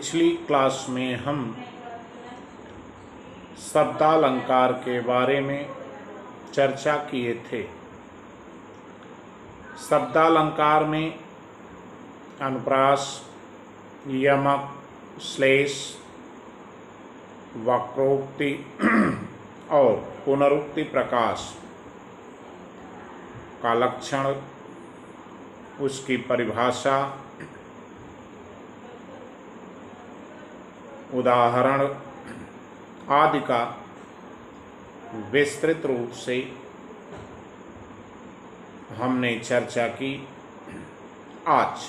पिछली क्लास में हम शब्दालंकार के बारे में चर्चा किए थे। शब्दालंकार में अनुप्रास, यमक, श्लेष, वक्रोक्ति और पुनरुक्ति प्रकाश का लक्षण, उसकी परिभाषा, उदाहरण आदि का विस्तृत रूप से हमने चर्चा की। आज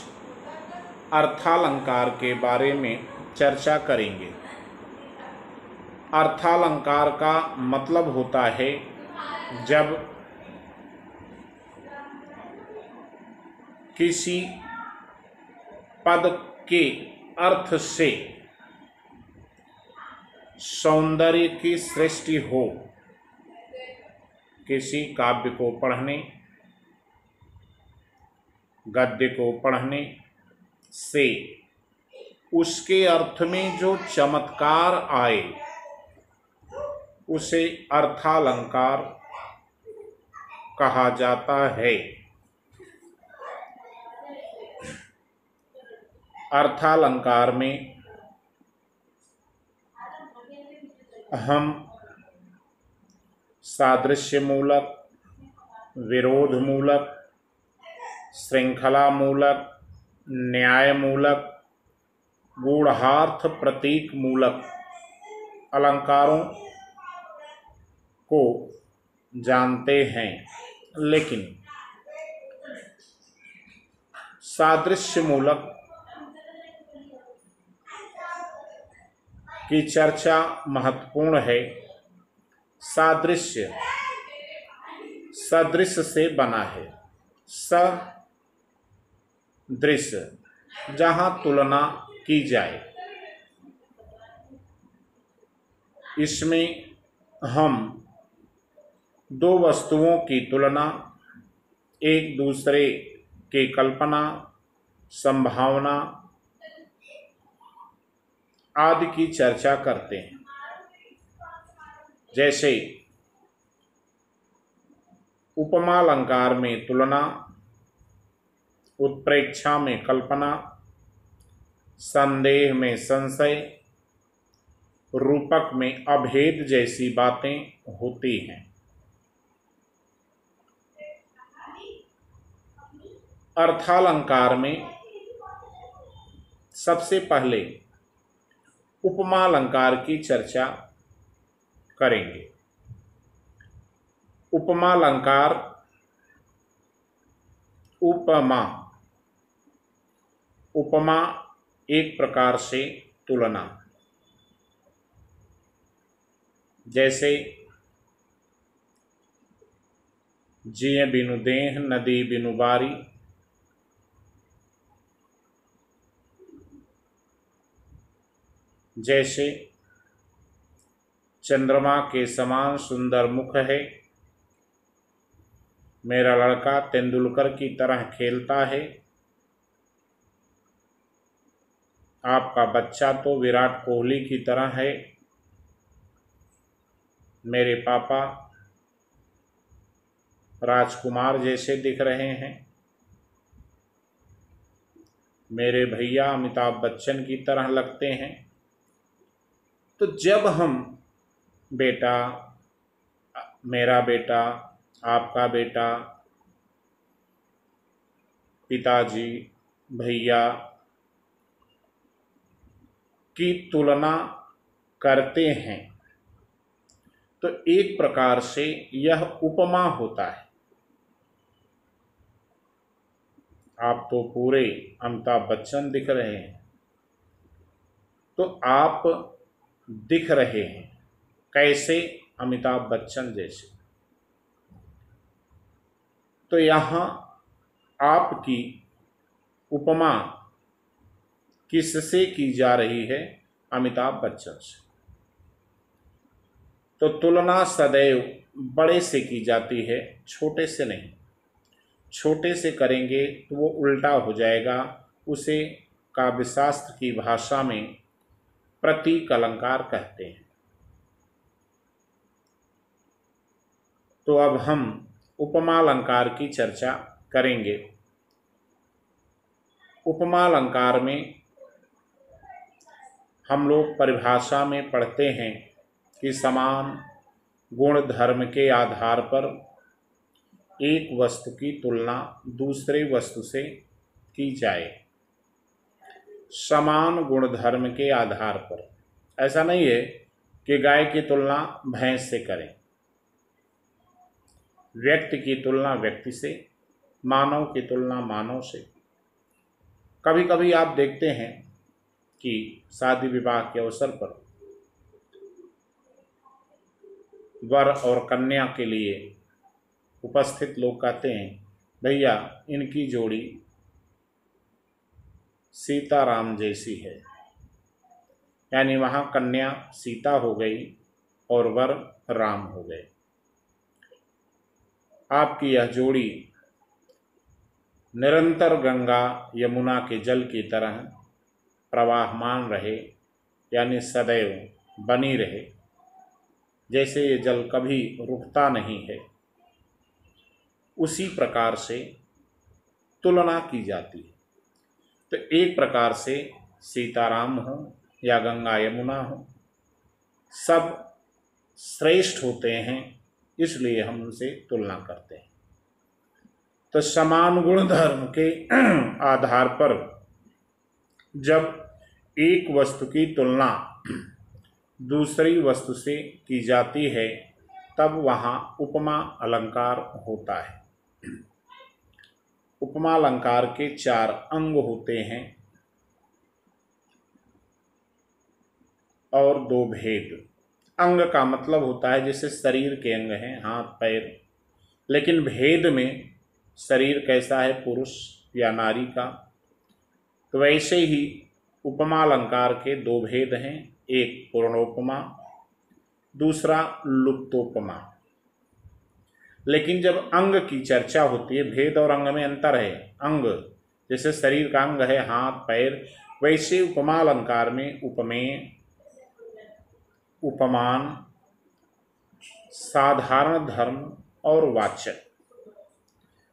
अर्थालंकार के बारे में चर्चा करेंगे। अर्थालंकार का मतलब होता है जब किसी पद के अर्थ से सौंदर्य की सृष्टि हो। किसी काव्य को पढ़ने, गद्य को पढ़ने से उसके अर्थ में जो चमत्कार आए उसे अर्थालंकार कहा जाता है। अर्थालंकार में हम सादृश्य मूलक, विरोध मूलक, श्रृंखला मूलक, न्याय मूलक, गूढ़ार्थ प्रतीक मूलक अलंकारों को जानते हैं, लेकिन सादृश्य मूलक की चर्चा महत्वपूर्ण है। सादृश्य सदृश से बना है। सदृश जहाँ तुलना की जाए, इसमें हम दो वस्तुओं की तुलना, एक दूसरे की कल्पना, संभावना आदि की चर्चा करते हैं। जैसे उपमा अलंकार में तुलना, उत्प्रेक्षा में कल्पना, संदेह में संशय, रूपक में अभेद जैसी बातें होती हैं। अर्थालंकार में सबसे पहले उपमा अलंकार की चर्चा करेंगे। उपमा अलंकार, उपमा, उपमा एक प्रकार से तुलना। जैसे जिए बिनु देह, नदी बिनु बारी, जैसे चंद्रमा के समान सुंदर मुख है, मेरा लड़का तेंदुलकर की तरह खेलता है, आपका बच्चा तो विराट कोहली की तरह है, मेरे पापा राजकुमार जैसे दिख रहे हैं, मेरे भैया अमिताभ बच्चन की तरह लगते हैं। तो जब हम बेटा, मेरा बेटा, आपका बेटा, पिताजी, भैया की तुलना करते हैं तो एक प्रकार से यह उपमा होता है। आप तो पूरे अमिताभ बच्चन दिख रहे हैं, तो आप दिख रहे हैं कैसे? अमिताभ बच्चन जैसे। तो यहाँ आपकी उपमा किससे की जा रही है? अमिताभ बच्चन से। तो तुलना सदैव बड़े से की जाती है, छोटे से नहीं। छोटे से करेंगे तो वो उल्टा हो जाएगा, उसे काव्यशास्त्र की भाषा में प्रतीक अलंकार कहते हैं। तो अब हम उपमा अलंकार की चर्चा करेंगे। उपमा अलंकार में हम लोग परिभाषा में पढ़ते हैं कि समान गुण धर्म के आधार पर एक वस्तु की तुलना दूसरे वस्तु से की जाए। समान गुण धर्म के आधार पर, ऐसा नहीं है कि गाय की तुलना भैंस से करें, व्यक्ति की तुलना व्यक्ति से, मानव की तुलना मानव से। कभी कभी आप देखते हैं कि शादी विवाह के अवसर पर वर और कन्या के लिए उपस्थित लोग कहते हैं, भैया इनकी जोड़ी सीताराम जैसी है, यानी वहाँ कन्या सीता हो गई और वर राम हो गए। आपकी यह जोड़ी निरंतर गंगा यमुना के जल की तरह प्रवाहमान रहे, यानी सदैव बनी रहे, जैसे ये जल कभी रुकता नहीं है, उसी प्रकार से तुलना की जाती है। तो एक प्रकार से सीताराम हो या गंगा यमुना हो, सब श्रेष्ठ होते हैं, इसलिए हम उनसे तुलना करते हैं। तो समान गुण धर्म के आधार पर जब एक वस्तु की तुलना दूसरी वस्तु से की जाती है, तब वहाँ उपमा अलंकार होता है। उपमा अलंकार के 4 अंग होते हैं और 2 भेद। अंग का मतलब होता है जैसे शरीर के अंग हैं, हाथ पैर, लेकिन भेद में शरीर कैसा है, पुरुष या नारी का। तो वैसे ही उपमा अलंकार के 2 भेद हैं, एक पूर्णोपमा, दूसरा लुप्तोपमा। लेकिन जब अंग की चर्चा होती है, भेद और अंग में अंतर है। अंग जैसे शरीर का अंग है हाथ पैर, वैसे उपमा अलंकार में उपमेय, उपमान, साधारण धर्म और वाचक,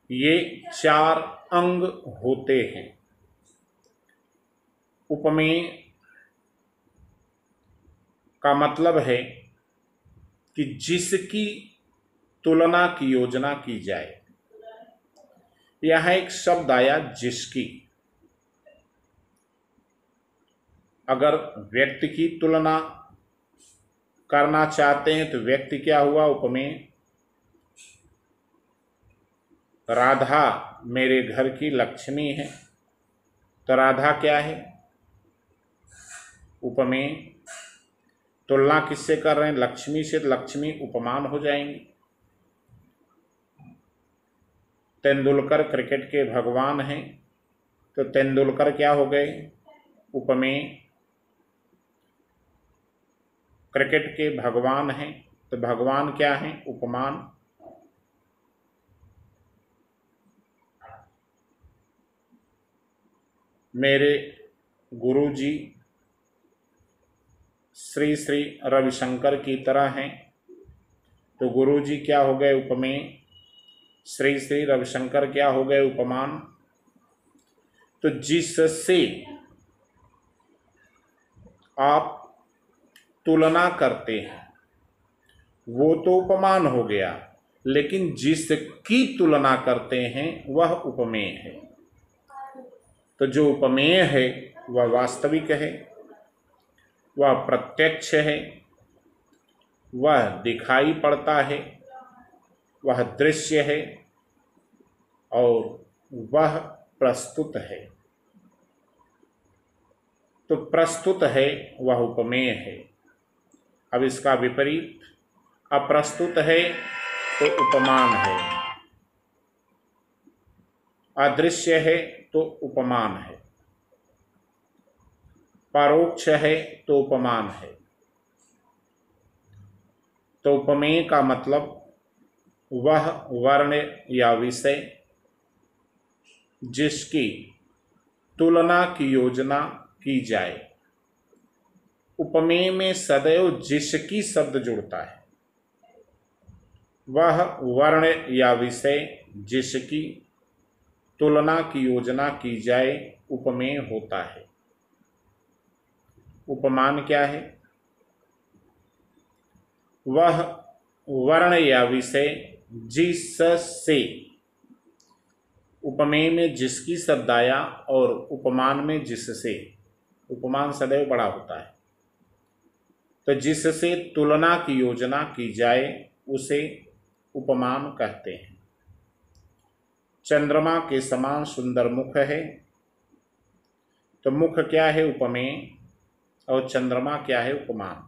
ये 4 अंग होते हैं। उपमेय का मतलब है कि जिसकी तुलना की योजना की जाए। यहाँ एक शब्द आया जिसकी। अगर व्यक्ति की तुलना करना चाहते हैं तो व्यक्ति क्या हुआ, उपमेय। राधा मेरे घर की लक्ष्मी है, तो राधा क्या है, उपमेय। तुलना किससे कर रहे हैं, लक्ष्मी से, तो लक्ष्मी उपमान हो जाएंगी। तेंदुलकर क्रिकेट के भगवान हैं, तो तेंदुलकर क्या हो गए, उपमेय। क्रिकेट के भगवान हैं, तो भगवान क्या हैं, उपमान। मेरे गुरुजी श्री श्री रविशंकर की तरह हैं, तो गुरुजी क्या हो गए, उपमेय। श्री श्री रविशंकर क्या हो गए, उपमान। तो जिससे आप तुलना करते हैं वो तो उपमान हो गया, लेकिन जिसकी तुलना करते हैं वह उपमेय है। तो जो उपमेय है वह वास्तविक है, वह प्रत्यक्ष है, वह दिखाई पड़ता है, वह दृश्य है और वह प्रस्तुत है। तो प्रस्तुत है वह उपमेय है। अब इसका विपरीत, अप्रस्तुत है तो उपमान है, अदृश्य है तो उपमान है, परोक्ष है तो उपमान है। तो उपमेय का मतलब वह वर्ण या विषय जिसकी तुलना की योजना की जाए, उपमेय में सदैव जिसकी शब्द जुड़ता है, वह वर्ण या विषय जिसकी तुलना की योजना की जाए उपमेय होता है। उपमान क्या है? वह वर्ण या विषय जिससे, उपमेय में जिसकी शब्द आया और उपमान में जिससे, उपमान सदैव बड़ा होता है, तो जिससे तुलना की योजना की जाए उसे उपमान कहते हैं। चंद्रमा के समान सुंदर मुख है, तो मुख क्या है? उपमेय, और चंद्रमा क्या है? उपमान।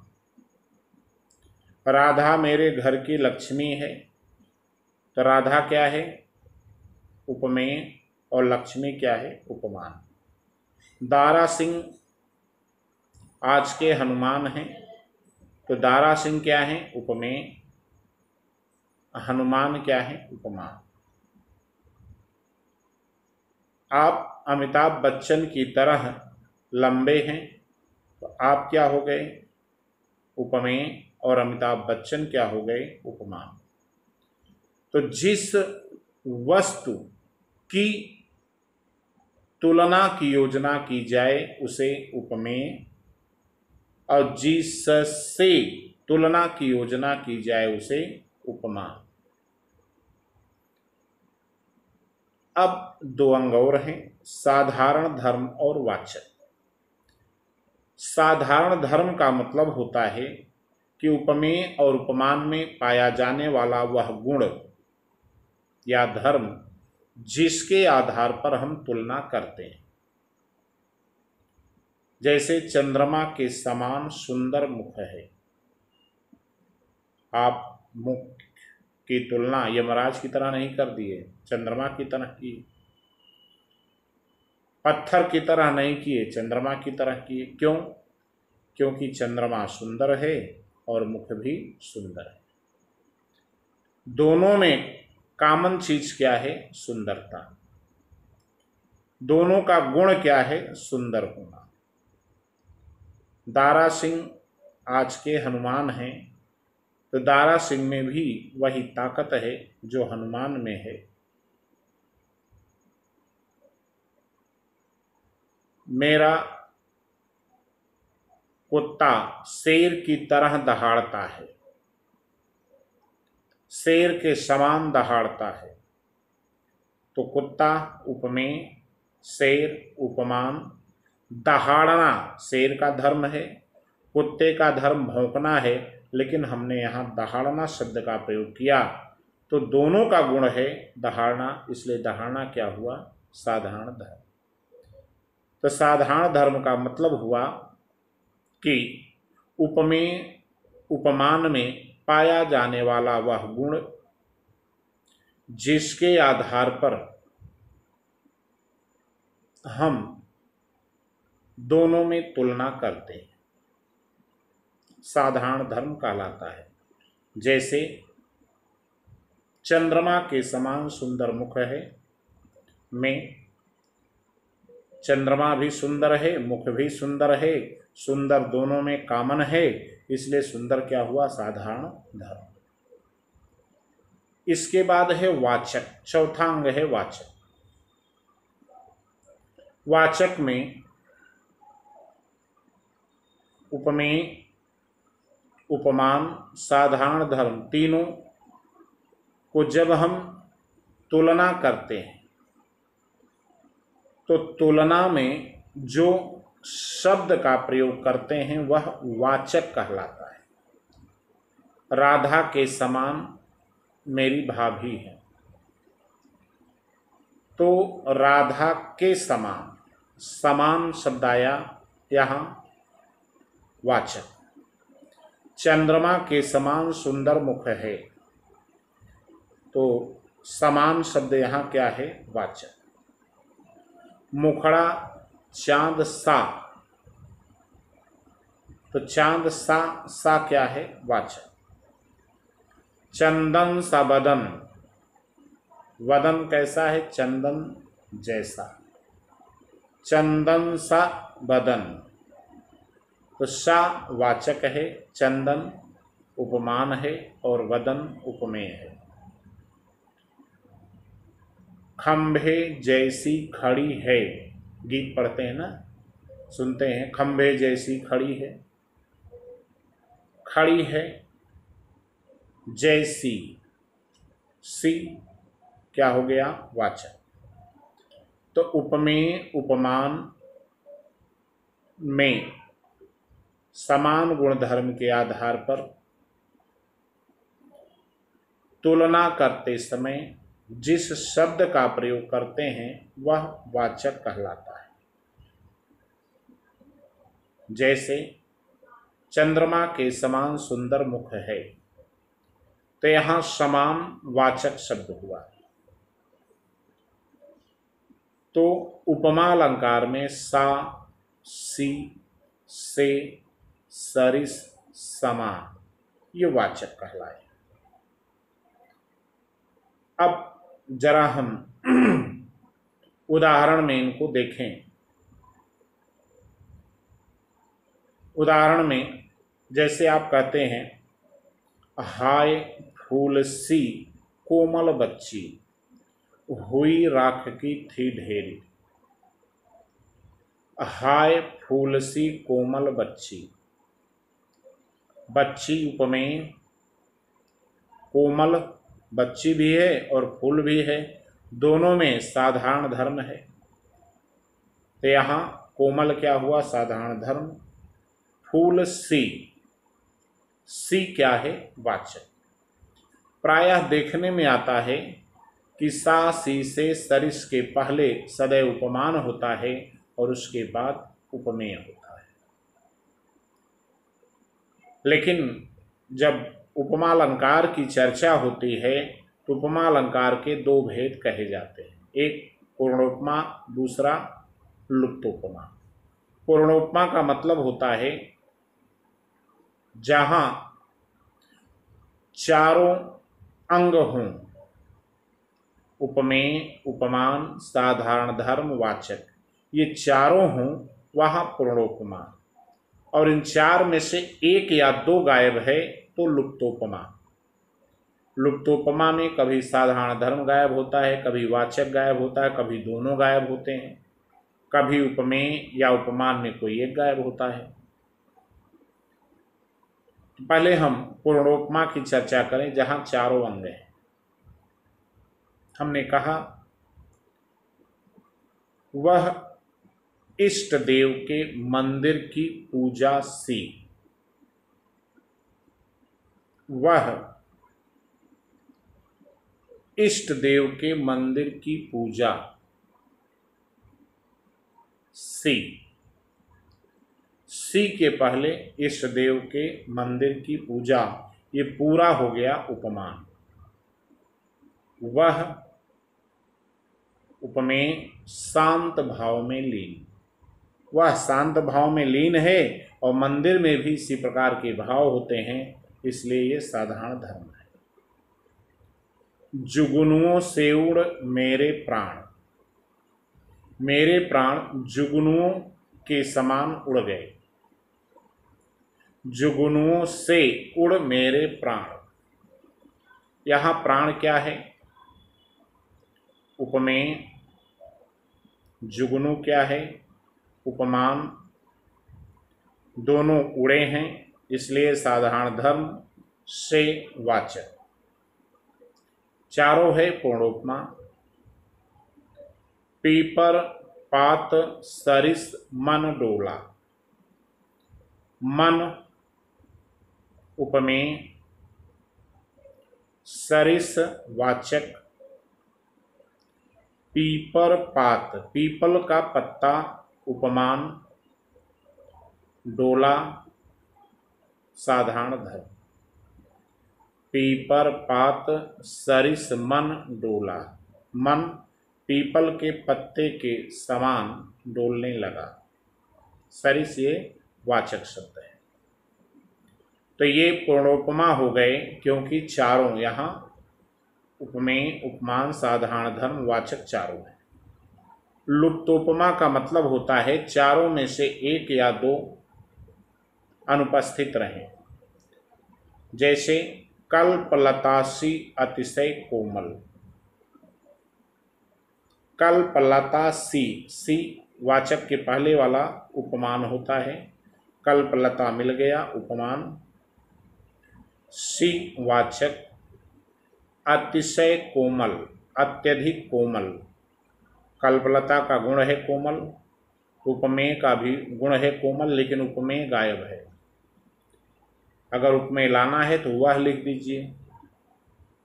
राधा मेरे घर की लक्ष्मी है, तो राधा क्या है? उपमेय, और लक्ष्मी क्या है? उपमान। दारा सिंह आज के हनुमान हैं, तो दारा सिंह क्या है? उपमेय, हनुमान क्या है? उपमान। आप अमिताभ बच्चन की तरह लंबे हैं, तो आप क्या हो गए? उपमेय, और अमिताभ बच्चन क्या हो गए? उपमान। तो जिस वस्तु की तुलना की योजना की जाए उसे उपमेय, और जिससे तुलना की योजना की जाए उसे उपमान। अब दो अंग और हैं, साधारण धर्म और वाचक। साधारण धर्म का मतलब होता है कि उपमेय और उपमान में पाया जाने वाला वह गुण या धर्म जिसके आधार पर हम तुलना करते हैं। जैसे चंद्रमा के समान सुंदर मुख है, आप मुख की तुलना यमराज की तरह नहीं कर दिए, चंद्रमा की तरह की। पत्थर की तरह नहीं किए, चंद्रमा की तरह किए। क्यों? क्योंकि चंद्रमा सुंदर है और मुख भी सुंदर है। दोनों में कॉमन चीज क्या है? सुंदरता। दोनों का गुण क्या है? सुंदर होना। दारा सिंह आज के हनुमान हैं, तो दारा सिंह में भी वही ताकत है जो हनुमान में है। मेरा कुत्ता शेर की तरह दहाड़ता है, शेर के समान दहाड़ता है, तो कुत्ता उपमेय, शेर उपमान। दहाड़ना शेर का धर्म है, कुत्ते का धर्म भौंकना है, लेकिन हमने यहाँ दहाड़ना शब्द का प्रयोग किया, तो दोनों का गुण है दहाड़ना, इसलिए दहाड़ना क्या हुआ? साधारण धर्म। तो साधारण धर्म का मतलब हुआ कि उपमेय उपमान में पाया जाने वाला वह गुण जिसके आधार पर हम दोनों में तुलना करते हैं, साधारण धर्म कहलाता है। जैसे चंद्रमा के समान सुंदर मुख है, में चंद्रमा भी सुंदर है, मुख भी सुंदर है, सुंदर दोनों में कॉमन है, इसलिए सुंदर क्या हुआ? साधारण धर्म। इसके बाद है वाचक, चौथा अंग है वाचक। वाचक में उपमेय, उपमान, साधारण धर्म तीनों को जब हम तुलना करते हैं, तो तुलना में जो शब्द का प्रयोग करते हैं वह वाचक कहलाता है। राधा के समान मेरी भाभी है, तो राधा के समान, समान शब्द आया यहाँ वाचक। चंद्रमा के समान सुंदर मुख है, तो समान शब्द यहाँ क्या है? वाचक। मुखड़ा चांद सा, तो चांद सा, सा क्या है? वाचक। चंदन सा बदन, वदन कैसा है? चंदन जैसा। चंदन सा बदन, तो सा वाचक है, चंदन उपमान है और वदन उपमेय है। खंभे जैसी खड़ी है, गीत पढ़ते हैं ना, सुनते हैं, खंभे जैसी खड़ी है, खड़ी है, जैसी, सी क्या हो गया, वाचक। तो उपमेय उपमान में समान गुणधर्म के आधार पर तुलना करते समय जिस शब्द का प्रयोग करते हैं वह वाचक कहलाता है। जैसे चंद्रमा के समान सुंदर मुख है, तो यहां समान वाचक शब्द हुआ। तो उपमा अलंकार में सा, सी, से, सरिस, समान ये वाचक कहलाए। अब जरा हम उदाहरण में इनको देखें। उदाहरण में जैसे आप कहते हैं, हाय फूल सी कोमल बच्ची, हुई राख की थी ढेरी। हाय फूल सी कोमल बच्ची, बच्ची उपमेय, कोमल बच्ची भी है और फूल भी है, दोनों में साधारण धर्म है। तो यहाँ कोमल क्या हुआ, साधारण धर्म। फूल सी, सी क्या है, वाचक। प्रायः देखने में आता है कि सा सी से सरिस के पहले सदैव उपमान होता है और उसके बाद उपमेय होता है। लेकिन जब उपमा अलंकार की चर्चा होती है तो उपमा अलंकार के दो भेद कहे जाते हैं, एक पूर्णोपमा, दूसरा लुप्तोपमा। पूर्णोपमा का मतलब होता है जहां चारों अंग हों, उपमेय, उपमान, साधारण धर्म, वाचक, ये चारों हों, वहां पूर्णोपमा। और इन चार में से एक या दो गायब है तो लुप्तोपमा। लुप्तोपमा में कभी साधारण धर्म गायब होता है, कभी वाचक गायब होता है, कभी दोनों गायब होते हैं, कभी उपमेय या उपमान में कोई एक गायब होता है। पहले हम पूर्णोपमा की चर्चा करें जहां चारों अंग हैं। हमने कहा वह इष्ट देव के मंदिर की पूजा सी, वह इष्ट देव के मंदिर की पूजा सी, सी के पहले इष्ट देव के मंदिर की पूजा, ये पूरा हो गया उपमान। वह उपमेय शांत भाव में लीन, वह शांत भाव में लीन है और मंदिर में भी इसी प्रकार के भाव होते हैं, इसलिए ये साधारण धर्म है। जुगनुओं से उड़ मेरे प्राण, मेरे प्राण जुगनुओं के समान उड़ गए। जुगनुओं से उड़ मेरे प्राण, यहां प्राण क्या है, उपमेय, जुगनू क्या है, उपमान, दोनों उड़े हैं, इसलिए साधारण धर्म से वाचक। चारों है पूर्णोपमा। पीपर पात सरिस मन डोला, मन उपमेय, सरिस वाचक। पीपर पात, पीपल का पत्ता उपमान, डोला साधारण धर्म। पीपर पात सरिस मन डोला, मन पीपल के पत्ते के समान डोलने लगा। सरिस ये वाचक शब्द है। तो ये पूर्णोपमा हो गए, क्योंकि चारों यहाँ उपमेय, उपमान, साधारण धर्म, वाचक चारों है। लुप्तोपमा का मतलब होता है चारों में से एक या दो अनुपस्थित रहें। जैसे कल्पलतासी अतिशय कोमल। कल्पलता सी, सी वाचक के पहले वाला उपमान होता है। कल्पलता मिल गया उपमान। सी वाचक। अतिशय कोमल, अत्यधिक कोमल। कल्पलता का गुण है कोमल, उपमेय का भी गुण है कोमल, लेकिन उपमेय गायब है। अगर उपमेय लाना है तो वह लिख दीजिए।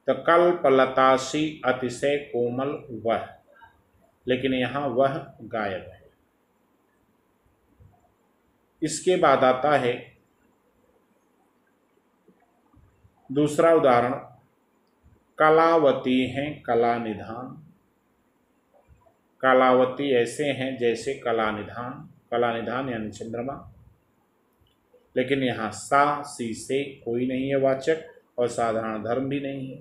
तो कल्पलतासी अतिशय कोमल वह, लेकिन यहाँ वह गायब है। इसके बाद आता है दूसरा उदाहरण। कलावती हैं कला निधान। कलावती ऐसे हैं जैसे कला निधान। कला निधान यानी चंद्रमा, लेकिन यहाँ सा सी से कोई नहीं है वाचक और साधारण धर्म भी नहीं है,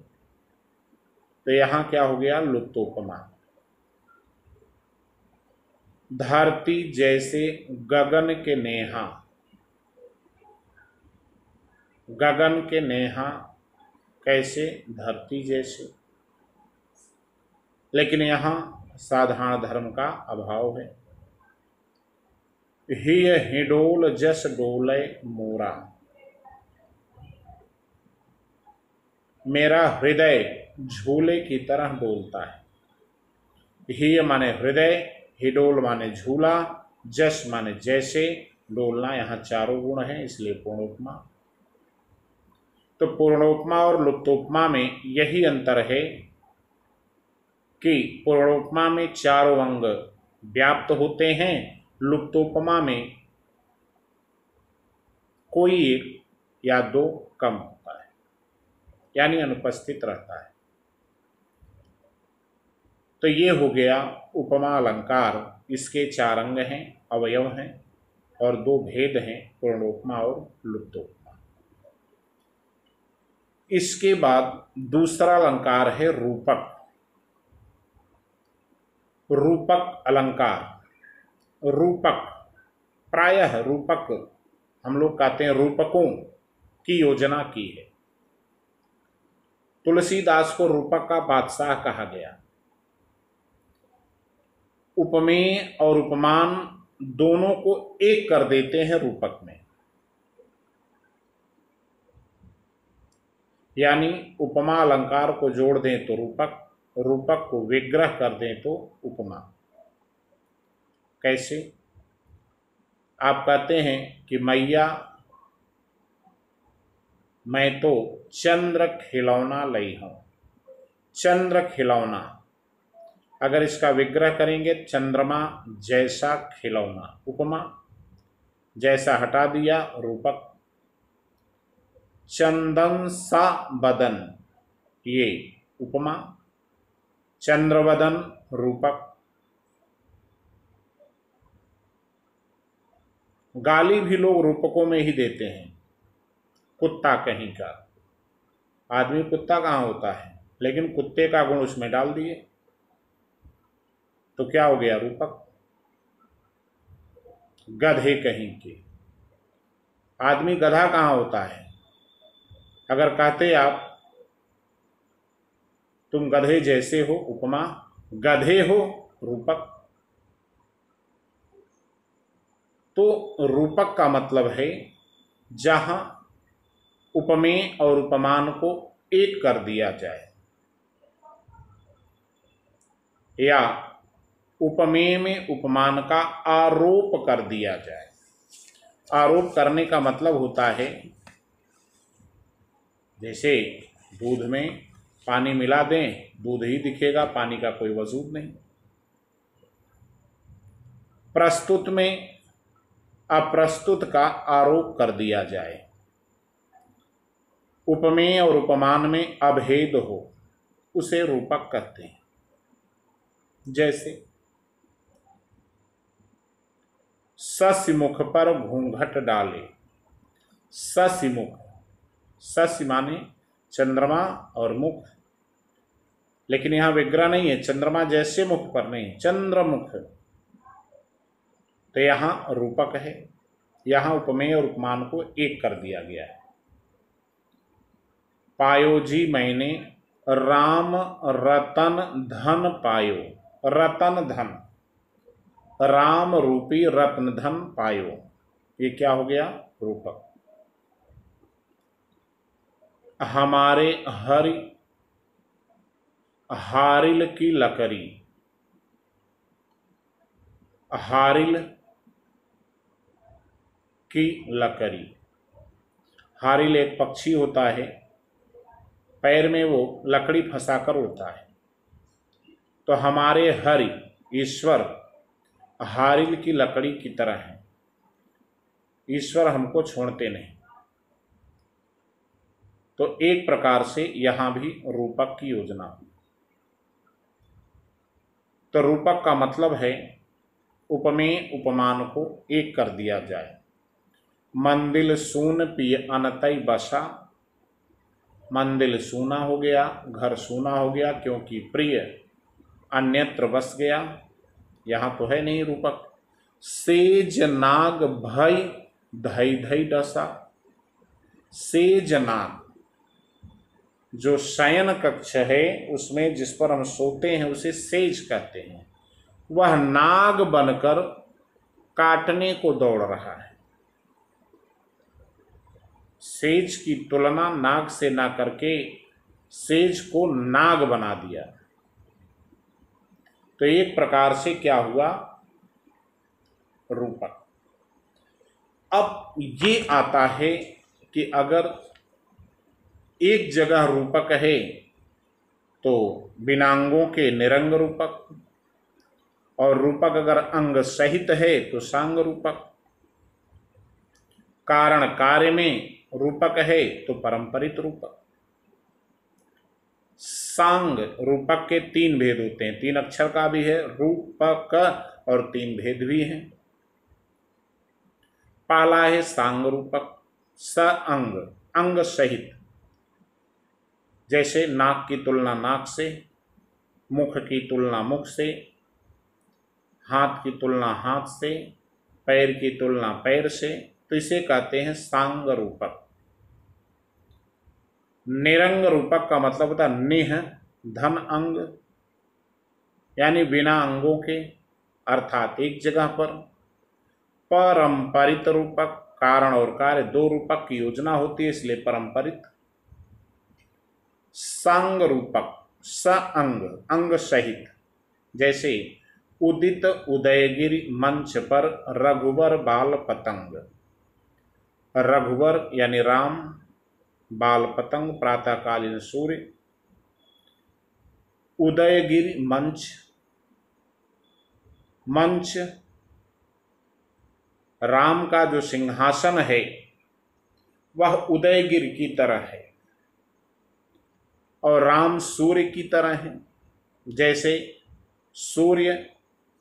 तो यहाँ क्या हो गया? लुप्तोपमा। धरती जैसे गगन के नेहा। गगन के नेहा कैसे? धरती जैसे, लेकिन यहाँ साधारण धर्म का अभाव है। हिय हिडोल जस डोले मोरा। मेरा हृदय झूले की तरह डोलता है। हिय माने हृदय, हिडोल माने झूला, जस माने जैसे, डोलना, यहाँ चारों गुण हैं इसलिए पूर्णोपमा। तो पूर्णोपमा और लुप्तोपमा में यही अंतर है कि पूर्णोपमा में चारों अंग व्याप्त होते हैं, लुप्तोपमा में कोई एक या दो कम होता है, यानी अनुपस्थित रहता है। तो ये हो गया उपमा अलंकार। इसके चार अंग हैं, अवयव हैं और दो भेद हैं, पूर्णोपमा और लुप्तोपमा। इसके बाद दूसरा अलंकार है रूपक। रूपक अलंकार। रूपक, प्रायः रूपक हम लोग कहते हैं रूपकों की योजना की है। तुलसीदास को रूपक का बादशाह कहा गया। उपमेय और उपमान दोनों को एक कर देते हैं रूपक में, यानी उपमा अलंकार को जोड़ दें तो रूपक, रूपक को विग्रह कर दें तो उपमा। कैसे? आप कहते हैं कि मैया मैं तो चंद्र खिलौना लई हूं। चंद्र खिलौना, अगर इसका विग्रह करेंगे चंद्रमा जैसा खिलौना, उपमा। जैसा हटा दिया रूपक। चंदन सा बदन, ये उपमा। चंद्रवदन रूपक। गाली भी लोग रूपकों में ही देते हैं। कुत्ता कहीं का, आदमी कुत्ता कहाँ होता है, लेकिन कुत्ते का गुण उसमें डाल दिए तो क्या हो गया? रूपक। गधे कहीं के, आदमी गधा कहाँ होता है, अगर कहते आप तुम गधे जैसे हो, उपमा। गधे हो, रूपक। तो रूपक का मतलब है जहां उपमेय और उपमान को एक कर दिया जाए, या उपमेय में उपमान का आरोप कर दिया जाए। आरोप करने का मतलब होता है जैसे दूध में पानी मिला दें, दूध ही दिखेगा, पानी का कोई वजूद नहीं। प्रस्तुत में अप्रस्तुत का आरोप कर दिया जाए। उपमेय और उपमान में अभेद हो, उसे रूपक कहते हैं। जैसे ससिमुख पर घूंघट डाले। ससिमुख, सस माने चंद्रमा और मुख, लेकिन यहां विग्रह नहीं है, चंद्रमा जैसे मुख पर नहीं, चंद्रमुख, तो यहां रूपक है। यहाँ उपमेय और उपमान को एक कर दिया गया है। पायो जी मैंने राम रतन धन पायो, रतन धन, राम रूपी रत्न धन पायो, ये क्या हो गया? रूपक। हमारे हरि हारिल की लकड़ी, हारिल की लकड़ी, हारिल एक पक्षी होता है, पैर में वो लकड़ी फंसाकर उड़ता है। तो हमारे हरि ईश्वर हारिल की लकड़ी की तरह है, ईश्वर हमको छोड़ते नहीं। तो एक प्रकार से यहां भी रूपक की योजना हुई। तो रूपक का मतलब है उपमेय उपमान को एक कर दिया जाए। मंदिल सून पिय अनतई बसा, मंदिल सूना हो गया, घर सूना हो गया, क्योंकि प्रिय अन्यत्र बस गया, यहां तो है नहीं रूपक। सेज नाग भय धई धई डसा, सेज नाग जो शयन कक्ष है उसमें जिस पर हम सोते हैं उसे सेज कहते हैं, वह नाग बनकर काटने को दौड़ रहा है। सेज की तुलना नाग से ना करके सेज को नाग बना दिया। तो एक प्रकार से क्या हुआ? रूपक। अब ये आता है कि अगर एक जगह रूपक है तो बिनांगों के निरंग रूपक, और रूपक अगर अंग सहित है तो सांग रूपक, कारण कार्य में रूपक है तो परंपरित रूपक। सांग रूपक के तीन भेद होते हैं, तीन अक्षर का भी है रूपक और तीन भेद भी हैं। पहला है सांग रूपक, स अंग, अंग सहित, जैसे नाक की तुलना नाक से, मुख की तुलना मुख से, हाथ की तुलना हाथ से, पैर की तुलना पैर से, तो इसे कहते हैं सांग रूपक। निरंग रूपक का मतलब होता है निह धन अंग, यानी बिना अंगों के, अर्थात एक जगह पर। परंपरित रूपक, कारण और कार्य दो रूपक की योजना होती है इसलिए परंपरित। सांग रूपक, स अंग, अंग सहित, जैसे उदित उदयगिरि मंच पर रघुवर बाल पतंग, रघुवर यानी राम, बाल पतंग प्रातःकालीन सूर्य, उदयगिरि मंच, मंच राम का जो सिंहासन है वह उदयगिरि की तरह है और राम सूर्य की तरह है। जैसे सूर्य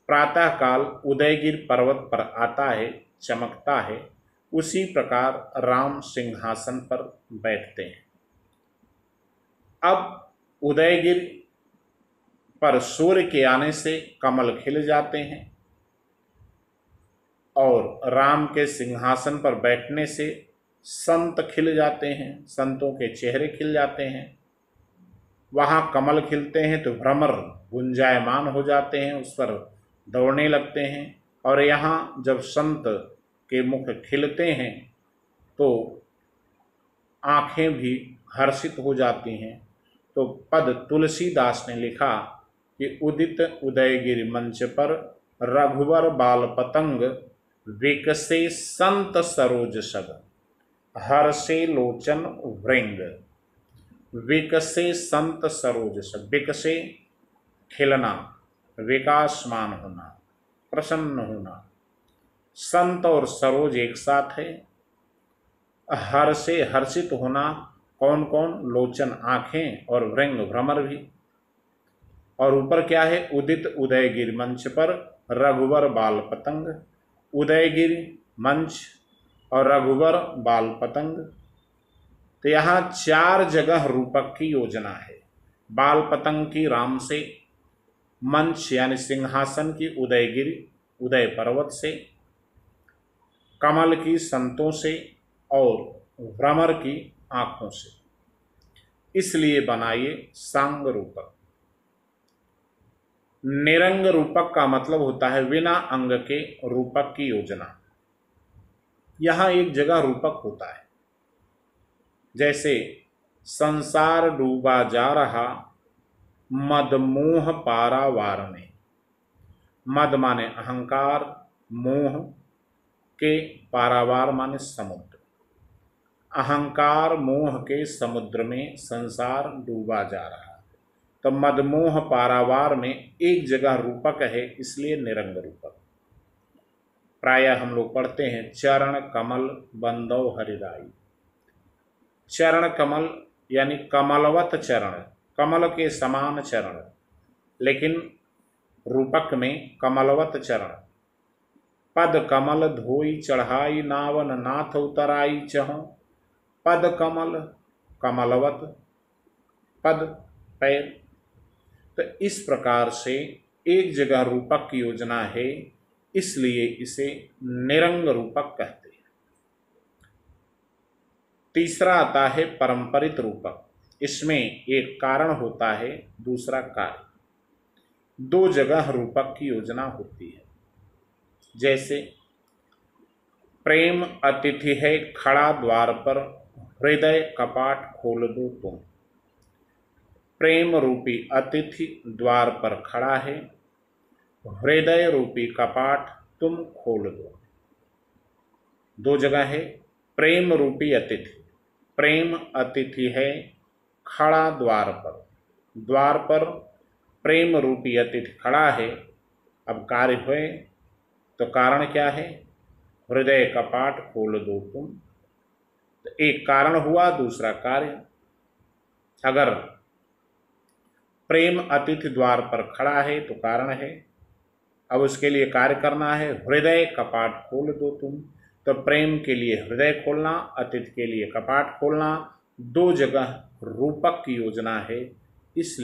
प्रातःकाल उदयगिरि पर्वत पर आता है, चमकता है, उसी प्रकार राम सिंहासन पर बैठते हैं। अब उदयगिरि पर सूर्य के आने से कमल खिल जाते हैं और राम के सिंहासन पर बैठने से संत खिल जाते हैं, संतों के चेहरे खिल जाते हैं। वहाँ कमल खिलते हैं तो भ्रमर गुंजायमान हो जाते हैं, उस पर दौड़ने लगते हैं। और यहाँ जब संत के मुख खिलते हैं तो आँखें भी हर्षित हो जाती हैं। तो पद तुलसीदास ने लिखा कि उदित उदयगिरि मंच पर रघुवर बाल पतंग, विकसे संत सरोज सग, हर्षे लोचन वृंग। विकसे संत सरोज सग, विकसे खिलना, विकासमान होना, प्रसन्न होना, संत और सरोज एक साथ है। हर्षे हर्षित होना, कौन कौन? लोचन आँखें, और वृंग भ्रमर भी। और ऊपर क्या है? उदित उदयगिरि मंच पर रघुवर बाल पतंग, उदयगिरि मंच और रघुवर बाल पतंग। तो यहाँ चार जगह रूपक की योजना है। बाल पतंग की राम से, मंच यानी सिंहासन की उदयगिरि उदय पर्वत से, कमल की संतों से और भ्रमर की आंखों से, इसलिए बनाइए सांग रूपक। निरंग रूपक का मतलब होता है बिना अंग के रूपक की योजना। यहां एक जगह रूपक होता है, जैसे संसार डूबा जा रहा मदमोह पारावार में। मद माने अहंकार, मोह के पारावार माने समुद्र। अहंकार मोह के समुद्र में संसार डूबा जा रहा है, तो मदमोह पारावार में एक जगह रूपक है, इसलिए निरंग रूपक। प्रायः हम लोग पढ़ते हैं चरण कमल बंदौ हरिराई। चरण कमल यानी कमलवत चरण, कमल के समान चरण, लेकिन रूपक में कमलवत चरण। पद कमल धोई चढ़ाई नावन नाथ उतराई चहों। पद कमल कमलवत, पद पैर। तो इस प्रकार से एक जगह रूपक की योजना है, इसलिए इसे निरंग रूपक कहते हैं। तीसरा आता है परंपरित रूपक। इसमें एक कारण होता है, दूसरा कार्य। दो जगह रूपक की योजना होती है। जैसे प्रेम अतिथि है खड़ा द्वार पर, हृदय कपाट खोल दो तुम। प्रेम रूपी अतिथि द्वार पर खड़ा है, हृदय रूपी कपाट तुम खोल दो। दो जगह है। प्रेम रूपी अतिथि, प्रेम अतिथि है खड़ा द्वार पर, द्वार पर प्रेम रूपी अतिथि खड़ा है। अब कार्य हुए तो कारण क्या है? हृदय कपाट खोल दो तुम। तो एक कारण हुआ, दूसरा कार्य। अगर प्रेम अतिथि द्वार पर खड़ा है तो कारण है, अब उसके लिए कार्य करना है, हृदय कपाट खोल दो तुम। तो प्रेम के लिए हृदय खोलना, अतिथि के लिए कपाट खोलना, दो जगह रूपक की योजना है, इसलिए